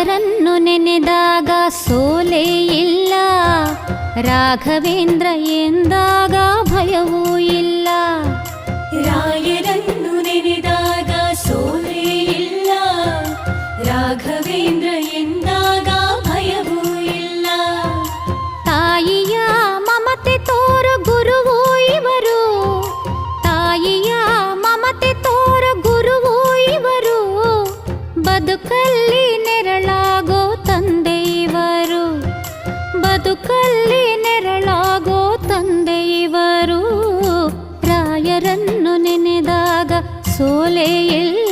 ರಾಯರನ್ನು ನೆನೆದಾಗ ಸೋಲೇ ಇಲ್ಲ, ರಾಘವೇಂದ್ರ ಎಂದಾಗ ಭಯವೂ ಇಲ್ಲ. ರಾಯರನ್ನು ನೆನೆದಾಗ ಸೋಲೇ ಇಲ್ಲ, ರಾಘವೇಂದ್ರ ಎಂದಾಗ ಭಯವೂ ಇಲ್ಲ. ತಾಯಿಯ ಮಮತೆ ತೋರ ಗುರುವೂ ಇವರು, ತಾಯಿಯ ಮಮತೆ ತೋರ ಗುರುವೂ ಇವರು, ಬದುಕಲ್ಲಿ ನೆರಳಾಗೋ ತಂದೆ ಇವರು, ಬದುಕಲ್ಲಿ ನೆರಳಾಗೋ ತಂದೆ ಇವರು. ರಾಯರನ್ನು ನೆನೆದಾಗ ಸೋಲೇ ಇಲ್ಲ,